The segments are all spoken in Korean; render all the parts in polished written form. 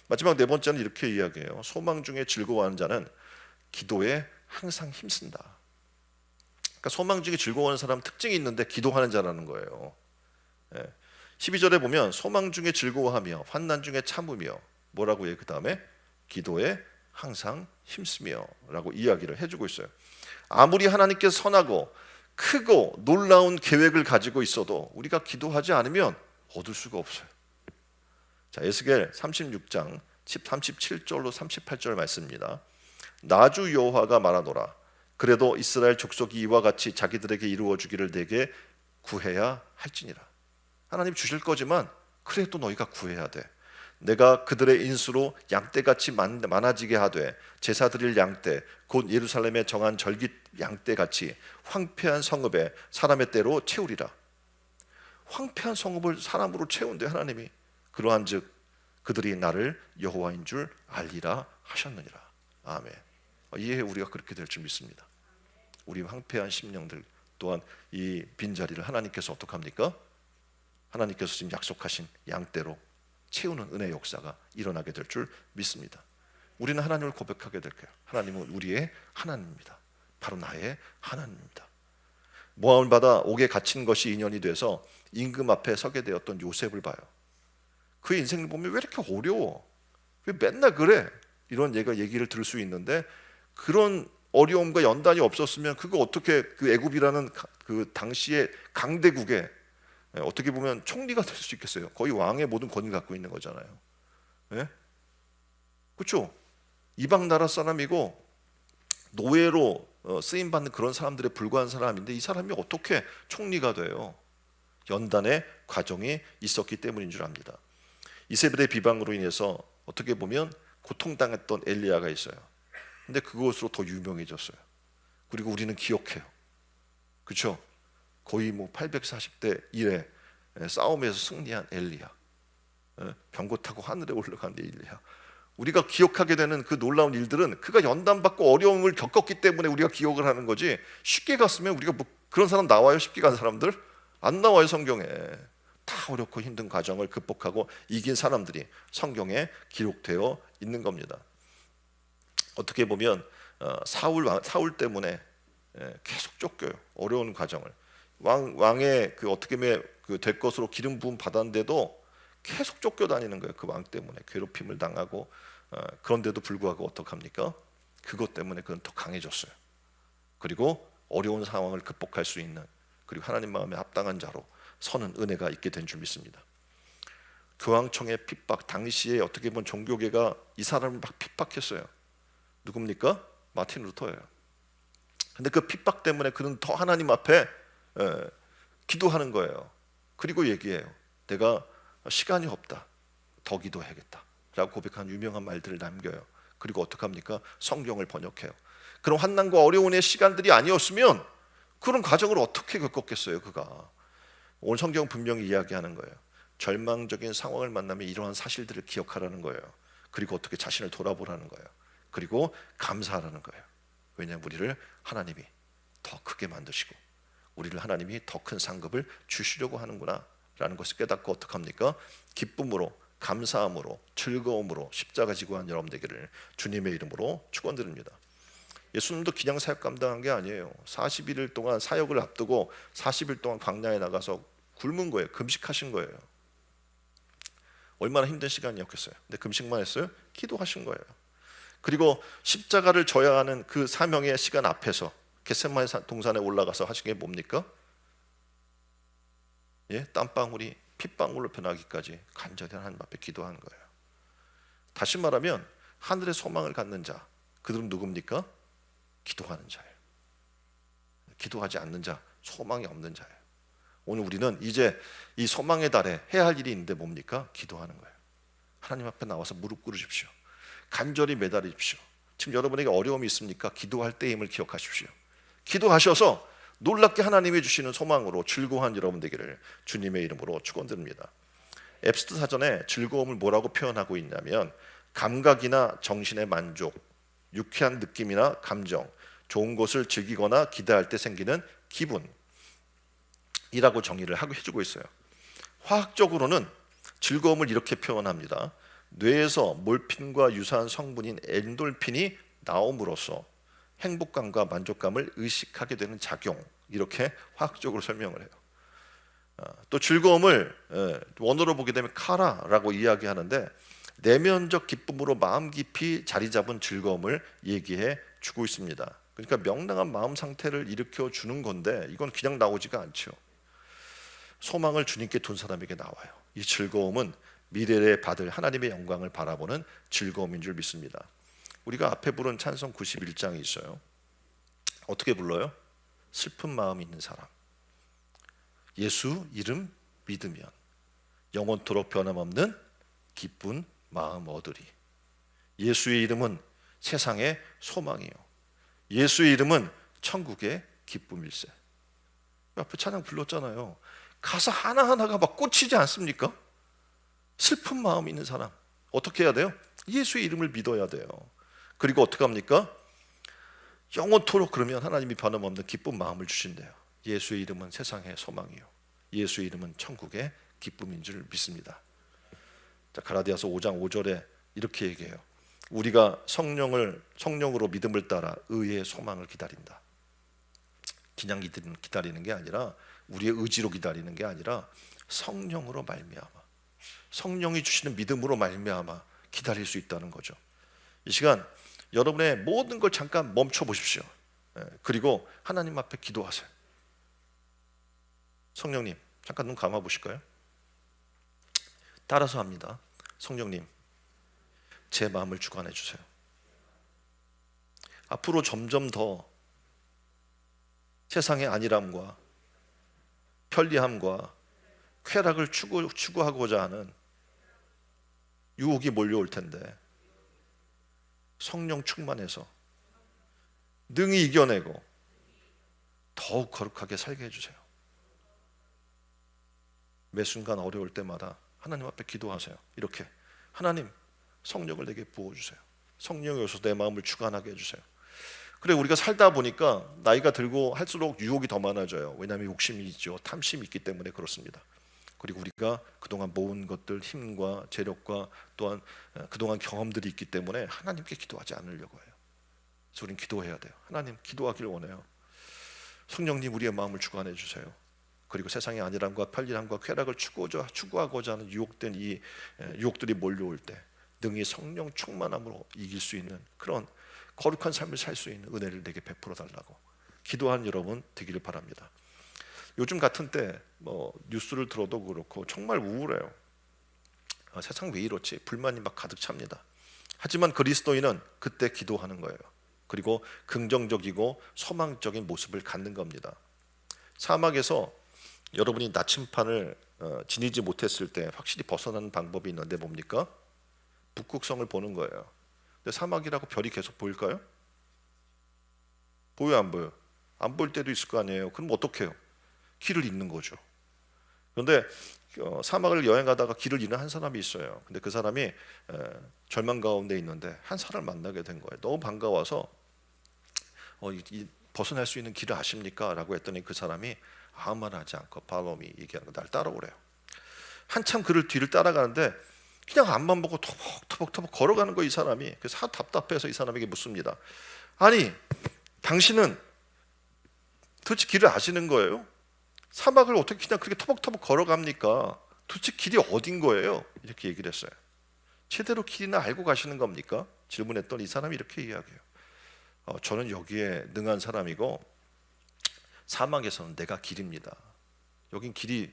마지막 네 번째는 이렇게 이야기해요. 소망 중에 즐거워하는 자는 기도에 항상 힘쓴다. 그러니까 소망 중에 즐거워하는 사람 특징이 있는데 기도하는 자라는 거예요. 12절에 보면 소망 중에 즐거워하며 환난 중에 참으며 뭐라고 해요? 그 다음에 기도에 항상 힘쓰며 라고 이야기를 해주고 있어요. 아무리 하나님께서 선하고 크고 놀라운 계획을 가지고 있어도 우리가 기도하지 않으면 얻을 수가 없어요. 자, 에스겔 36장 37절로 38절 말씀입니다. 나주 여호와가 말하노라. 그래도 이스라엘 족속이 이와 같이 자기들에게 이루어 주기를 내게 구해야 할지니라. 하나님 주실 거지만 그래도 너희가 구해야 돼. 내가 그들의 인수로 양떼같이 많아지게 하되 제사 드릴 양떼 곧 예루살렘에 정한 절깃 양떼같이 황폐한 성읍에 사람의 떼로 채우리라. 황폐한 성읍을 사람으로 채운대 하나님이. 그러한즉 그들이 나를 여호와인 줄 알리라 하셨느니라. 아멘. 이해 우리가 그렇게 될 줄 믿습니다. 우리 황폐한 심령들 또한 이 빈자리를 하나님께서 어떻게 합니까? 하나님께서 지금 약속하신 양떼로 채우는 은혜의 역사가 일어나게 될 줄 믿습니다. 우리는 하나님을 고백하게 될 거예요. 하나님은 우리의 하나님입니다. 바로 나의 하나님입니다. 모함을 받아 옥에 갇힌 것이 인연이 돼서 임금 앞에 서게 되었던 요셉을 봐요. 그의 인생을 보면 왜 이렇게 어려워? 왜 맨날 그래? 이런 얘기를 들을 수 있는데 그런 어려움과 연단이 없었으면 그거 어떻게 그 애굽이라는 그 당시의 강대국에 어떻게 보면 총리가 될 수 있겠어요? 거의 왕의 모든 권위를 갖고 있는 거잖아요. 예? 그렇죠? 이방 나라 사람이고 노예로 쓰임 받는 그런 사람들에 불과한 사람인데 이 사람이 어떻게 총리가 돼요? 연단의 과정이 있었기 때문인 줄 압니다. 이세벨의 비방으로 인해서 어떻게 보면 고통당했던 엘리야가 있어요. 근데 그것으로 더 유명해졌어요. 그리고 우리는 기억해요. 그렇죠? 거의 뭐 840대 1에 싸움에서 승리한 엘리야, 병거 타고 하늘에 올라간 엘리야. 우리가 기억하게 되는 그 놀라운 일들은 그가 연단받고 어려움을 겪었기 때문에 우리가 기억을 하는 거지. 쉽게 갔으면 우리가 뭐 그런 사람 나와요? 쉽게 간 사람들? 안 나와요. 성경에 다 어렵고 힘든 과정을 극복하고 이긴 사람들이 성경에 기록되어 있는 겁니다. 어떻게 보면 사울 때문에 계속 쫓겨요. 어려운 과정을 왕의 그 어떻게 보면 그 될 것으로 기름 부음 받았는데도 계속 쫓겨다니는 거예요. 그 왕 때문에 괴롭힘을 당하고 그런데도 불구하고 어떡합니까? 그것 때문에 그는 더 강해졌어요. 그리고 어려운 상황을 극복할 수 있는 그리고 하나님 마음에 합당한 자로 서는 은혜가 있게 된 줄 믿습니다. 교황청의 핍박 당시에 어떻게 보면 종교계가 이 사람을 막 핍박했어요. 누굽니까? 마틴 루터예요. 근데 그 핍박 때문에 그는 더 하나님 앞에 기도하는 거예요. 그리고 얘기해요. 내가 시간이 없다. 더 기도해야겠다. 라고 고백한 유명한 말들을 남겨요. 그리고 어떡합니까? 성경을 번역해요. 그런 환난과 어려움의 시간들이 아니었으면 그런 과정을 어떻게 겪었겠어요, 그가. 오늘 성경 분명히 이야기하는 거예요. 절망적인 상황을 만나면 이러한 사실들을 기억하라는 거예요. 그리고 어떻게 자신을 돌아보라는 거예요. 그리고 감사하라는 거예요. 왜냐하면 우리를 하나님이 더 크게 만드시고 우리를 하나님이 더 큰 상급을 주시려고 하는구나 라는 것을 깨닫고 어떡합니까? 기쁨으로 감사함으로 즐거움으로 십자가 지고 한 여러분 되기를 주님의 이름으로 축원드립니다. 예수님도 그냥 사역 감당한 게 아니에요. 41일 동안 사역을 앞두고 40일 동안 광야에 나가서 굶은 거예요. 금식하신 거예요. 얼마나 힘든 시간이었겠어요. 근데 금식만 했어요? 기도하신 거예요. 그리고 십자가를 져야 하는 그 사명의 시간 앞에서 겟세마네 동산에 올라가서 하신 게 뭡니까? 땀방울이 핏방울로 변하기까지 간절히 하나님 앞에 기도하는 거예요. 다시 말하면 하늘의 소망을 갖는 자, 그들은 누굽니까? 기도하는 자예요. 기도하지 않는 자, 소망이 없는 자예요. 오늘 우리는 이제 이 소망의 달에 해야 할 일이 있는데 뭡니까? 기도하는 거예요. 하나님 앞에 나와서 무릎 꿇으십시오. 간절히 매달리십시오. 지금 여러분에게 어려움이 있습니까? 기도할 때임을 기억하십시오. 기도하셔서 놀랍게 하나님이 주시는 소망으로 즐거워한 여러분 되기를 주님의 이름으로 축원드립니다. 앱스트 사전에 즐거움을 뭐라고 표현하고 있냐면 감각이나 정신의 만족, 유쾌한 느낌이나 감정, 좋은 것을 즐기거나 기대할 때 생기는 기분이라고 정의를 하고 해주고 있어요. 화학적으로는 즐거움을 이렇게 표현합니다. 뇌에서 몰핀과 유사한 성분인 엔돌핀이 나옴으로써 행복감과 만족감을 의식하게 되는 작용, 이렇게 화학적으로 설명을 해요. 또 즐거움을 원어로 보게 되면 카라라고 이야기하는데, 내면적 기쁨으로 마음 깊이 자리 잡은 즐거움을 얘기해 주고 있습니다. 그러니까 명랑한 마음 상태를 일으켜 주는 건데, 이건 그냥 나오지가 않죠. 소망을 주님께 둔 사람에게 나와요. 이 즐거움은 미래에 받을 하나님의 영광을 바라보는 즐거움인 줄 믿습니다. 우리가 앞에 부른 찬송 91장이 있어요. 어떻게 불러요? 슬픈 마음 있는 사람, 예수 이름 믿으면 영원토록 변함없는 기쁜 마음 얻으리. 예수의 이름은 세상의 소망이요, 예수의 이름은 천국의 기쁨일세. 앞에 찬양 불렀잖아요. 가사 하나하나가 막 꽂히지 않습니까? 슬픈 마음 있는 사람 어떻게 해야 돼요? 예수의 이름을 믿어야 돼요. 그리고 어떻게 합니까? 영원토록, 그러면 하나님이 변함없는 기쁜 마음을 주신대요. 예수의 이름은 세상의 소망이요, 예수의 이름은 천국의 기쁨인 줄 믿습니다. 자, 가라디아서 5장 5절에 이렇게 얘기해요. 우리가 성령으로 믿음을 따라 의의 소망을 기다린다. 그냥 기다리는 게 아니라, 우리의 의지로 기다리는 게 아니라 성령으로 말미암아, 성령이 주시는 믿음으로 말미암아 기다릴 수 있다는 거죠. 이 시간 여러분의 모든 걸 잠깐 멈춰 보십시오. 그리고 하나님 앞에 기도하세요. 성령님, 잠깐 눈 감아 보실까요? 따라서 합니다. 성령님, 제 마음을 주관해 주세요. 앞으로 점점 더 세상의 안일함과 편리함과 쾌락을 추구하고자 하는 유혹이 몰려올 텐데, 성령 충만해서 능히 이겨내고 더욱 거룩하게 살게 해주세요. 매 순간 어려울 때마다 하나님 앞에 기도하세요. 이렇게, 하나님, 성령을 내게 부어주세요. 성령이 오셔서 내 마음을 주관하게 해주세요. 그래, 우리가 살다 보니까 나이가 들고 할수록 유혹이 더 많아져요. 왜냐하면 욕심이 있죠. 탐심이 있기 때문에 그렇습니다. 그리고 우리가 그동안 모은 것들, 힘과 재력과 또한 그동안 경험들이 있기 때문에 하나님께 기도하지 않으려고 해요. 그래서 우리는 기도해야 돼요. 하나님, 기도하길 원해요. 성령님, 우리의 마음을 주관해 주세요. 그리고 세상의 안일함과 편리함과 쾌락을 추구하고자 하는 유혹된 이 유혹들이 몰려올 때 능히 성령 충만함으로 이길 수 있는 그런 거룩한 삶을 살 수 있는 은혜를 내게 베풀어 달라고 기도한 여러분 되기를 바랍니다. 요즘 같은 때 뉴스를 들어도 그렇고 정말 우울해요. 세상 왜 이렇지? 불만이 막 가득 찹니다. 하지만 그리스도인은 그때 기도하는 거예요. 그리고 긍정적이고 소망적인 모습을 갖는 겁니다. 사막에서 여러분이 나침판을 지니지 못했을 때 확실히 벗어나는 방법이 있는데 뭡니까? 북극성을 보는 거예요. 근데 사막이라고 별이 계속 보일까요? 보여, 안 보여? 안 보일 때도 있을 거 아니에요. 그럼 어떻게 해요? 길을 잃는 거죠. 그런데 사막을 여행하다가 길을 잃는 한 사람이 있어요. 근데 그 사람이 절망 가운데 있는데 한 사람을 만나게 된 거예요. 너무 반가워서 벗어날 수 있는 길을 아십니까? 라고 했더니 그 사람이 아무 말 하지 않고 Follow me 얘기하는 거, 날 따라오래요. 한참 그를 뒤를 따라가는데 그냥 앞만 보고 터벅터벅 걸어가는 거예요, 이 사람이. 그래서 답답해서 이 사람에게 묻습니다. 아니, 당신은 도대체 길을 아시는 거예요? 사막을 어떻게 그냥 그렇게 터벅터벅 걸어갑니까? 도대체 길이 어딘 거예요? 이렇게 얘기를 했어요. 제대로 길이나 알고 가시는 겁니까? 질문했더니 이 사람이 이렇게 이야기해요. 저는 여기에 능한 사람이고 사막에서는 내가 길입니다. 여긴 길이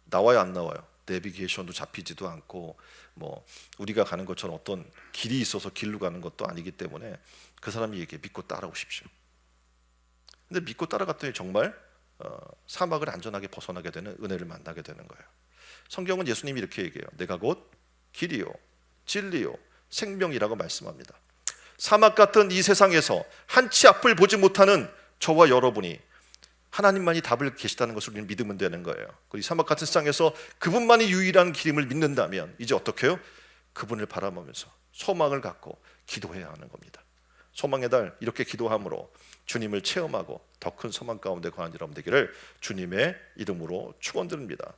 나와요, 안 나와요? 내비게이션도 잡히지도 않고 우리가 가는 것처럼 어떤 길이 있어서 길로 가는 것도 아니기 때문에 그 사람이 얘기해, 믿고 따라오십시오. 근데 믿고 따라갔더니 정말 사막을 안전하게 벗어나게 되는 은혜를 만나게 되는 거예요. 성경은 예수님이 이렇게 얘기해요. 내가 곧 길이요 진리요 생명이라고 말씀합니다. 사막 같은 이 세상에서 한치 앞을 보지 못하는 저와 여러분이 하나님만이 답을 계시다는 것을 우리는 믿으면 되는 거예요. 그리고 이 사막 같은 세상에서 그분만이 유일한 길임을 믿는다면 이제 어떻게 해요? 그분을 바라보면서 소망을 갖고 기도해야 하는 겁니다. 소망의 달, 이렇게 기도함으로 주님을 체험하고 더 큰 소망 가운데 거하는 여러분 되기를 주님의 이름으로 축원드립니다.